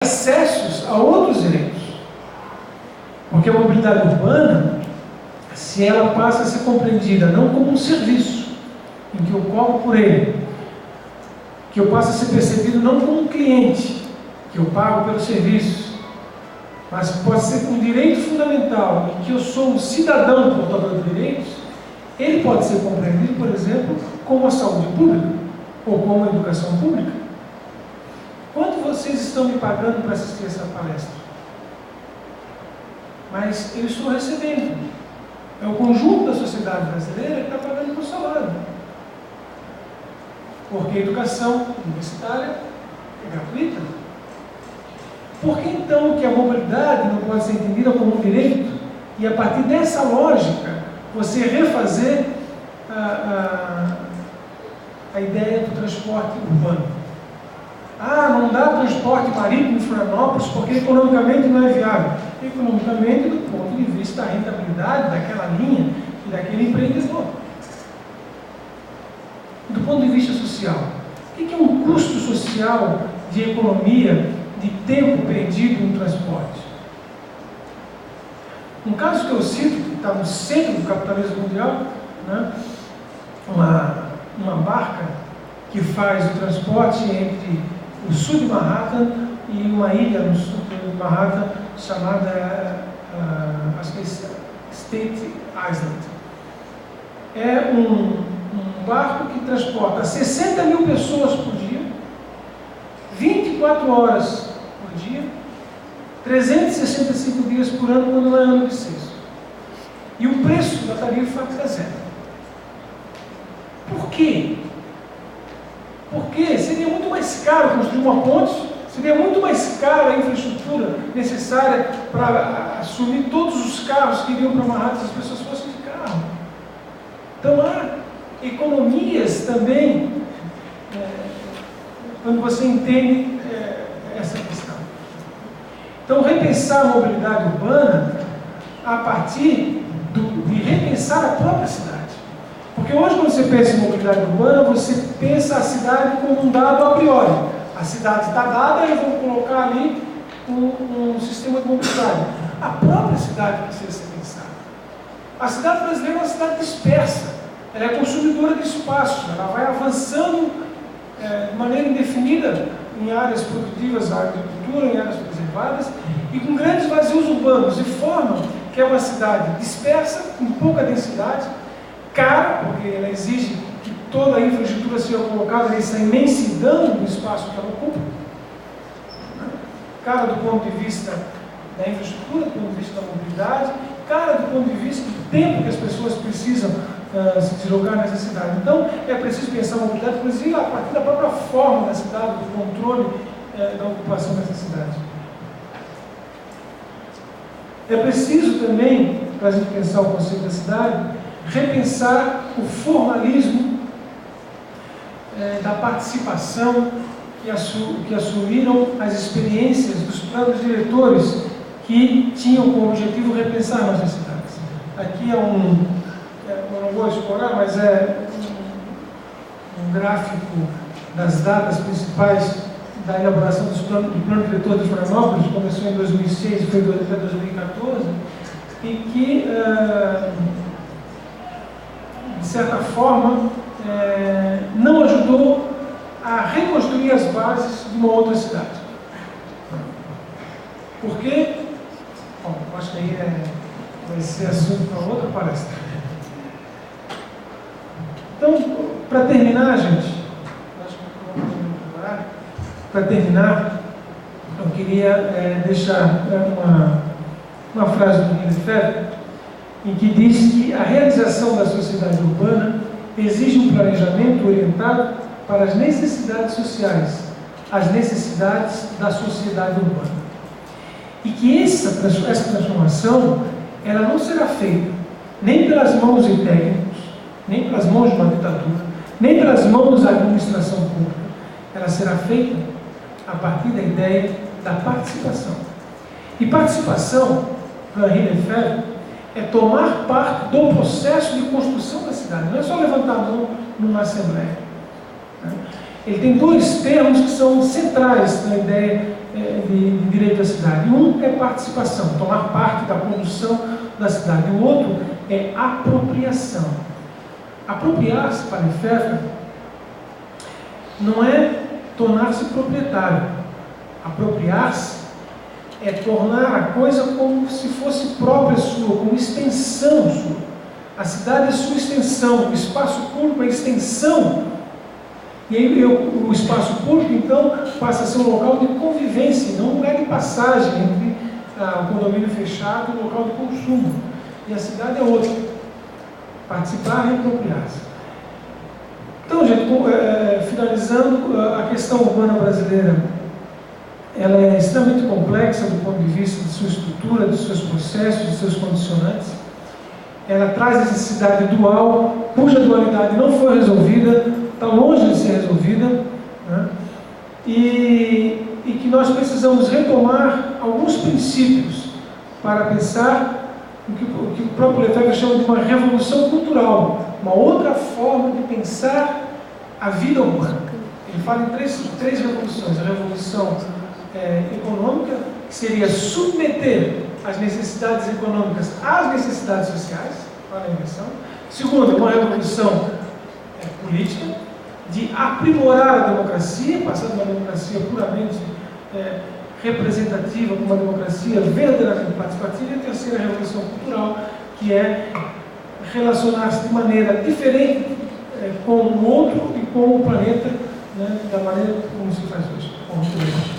acessos a outros direitos. Porque a mobilidade urbana, se ela passa a ser compreendida não como um serviço, em que eu cobro por ele, que eu passo a ser percebido não como um cliente, que eu pago pelo serviço, mas pode ser um direito fundamental, em que eu sou um cidadão portador de direitos, ele pode ser compreendido, por exemplo, como a saúde pública, ou como a educação pública. Quanto vocês estão me pagando para assistir essa palestra? Mas eu estou recebendo. É o conjunto da sociedade brasileira que está pagando por salário. Porque a educação universitária é gratuita. Por que então que a mobilidade não pode ser entendida como um direito? E a partir dessa lógica, você refazer a ideia do transporte urbano. Ah, não dá transporte marítimo em Florianópolis porque economicamente não é viável. Economicamente, do ponto de vista da rentabilidade daquela linha e daquele empreendedor. Do ponto de vista social, o que é um custo social de economia, de tempo perdido no transporte? Um caso que eu cito, que está no centro do capitalismo mundial, né, uma barca que faz o transporte entre o sul de Manhattan e uma ilha no sul de Manhattan chamada State Island. É um barco que transporta 60 mil pessoas por dia, 24 horas por dia, 365 dias por ano, quando não é ano bissexto. E o preço da tarifa é zero. Por quê? Porque seria muito mais caro construir uma ponte, seria muito mais cara a infraestrutura necessária para assumir todos os carros que iriam para Manhattan se as pessoas fossem de carro. Então há economias também, quando você entende essa questão. Então, repensar a mobilidade urbana a partir de repensar a própria cidade. Porque hoje, quando você pensa em mobilidade urbana, você pensa a cidade como um dado a priori. A cidade está dada e eu vou colocar ali um sistema de mobilidade. A própria cidade precisa ser pensada. A cidade brasileira é uma cidade dispersa. Ela é consumidora de espaço. Ela vai avançando de maneira indefinida em áreas produtivas, na agricultura, em áreas preservadas, e com grandes vazios urbanos, de forma que é uma cidade dispersa, com pouca densidade, cara, porque ela exige que toda a infraestrutura seja colocada nessa imensidão do espaço que ela ocupa. Cara do ponto de vista da infraestrutura, do ponto de vista da mobilidade, cara do ponto de vista do tempo que as pessoas precisam se deslocar nessa cidade. Então, é preciso pensar a mobilidade, inclusive, a partir da própria forma da cidade, do controle da ocupação dessa cidade. É preciso também, para a gente pensar o conceito da cidade, repensar o formalismo da participação que assumiram as experiências dos planos diretores que tinham como objetivo repensar nossas cidades. Aqui eu não vou explorar, mas é um gráfico das datas principais da elaboração do plano diretor de Florianópolis, que começou em 2006 e foi até 2014, e que, de certa forma, não ajudou a reconstruir as bases de uma outra cidade. Por quê? Bom, acho que aí vai ser assunto para outra palestra. Então, para terminar, gente, para terminar, eu queria deixar uma frase do Lefebvre, em que diz que a realização da sociedade urbana exige um planejamento orientado para as necessidades sociais, as necessidades da sociedade urbana. E que essa transformação, ela não será feita nem pelas mãos de técnicos, nem pelas mãos de uma ditadura, nem pelas mãos da administração pública. Ela será feita a partir da ideia da participação. E participação, para Henri Lefebvre, é tomar parte do processo de construção da cidade. Não é só levantar a mão numa assembleia. Ele tem dois termos que são centrais na ideia de direito à cidade. Um é participação, tomar parte da condução da cidade. O outro é apropriação. Apropriar-se para Lefebvre não é tornar-se proprietário. Apropriar-se é tornar a coisa como se fosse própria sua, como extensão sua. A cidade é sua extensão, o espaço público é extensão. E aí o espaço público, então, passa a ser um local de convivência, não um lugar de passagem entre o condomínio fechado e o local de consumo. E a cidade é outra. Participar e apropriar-se. Então, gente, finalizando, a questão urbana brasileira, ela é extremamente complexa do ponto de vista de sua estrutura, dos seus processos, dos seus condicionantes. Ela traz a necessidade dual, cuja dualidade não foi resolvida, está longe de ser resolvida, né? E que nós precisamos retomar alguns princípios para pensar o que o próprio Lefebvre chama de uma revolução cultural, uma outra forma de pensar a vida urbana. Ele fala em três revoluções: a revolução econômica, que seria submeter as necessidades econômicas às necessidades sociais, para a inversão. Segundo, uma revolução política, de aprimorar a democracia, passar de uma democracia puramente representativa para uma democracia verdadeiramente participativa. E a terceira revolução cultural, que é relacionar-se de maneira diferente com o outro e com o planeta, né, da maneira como se faz hoje.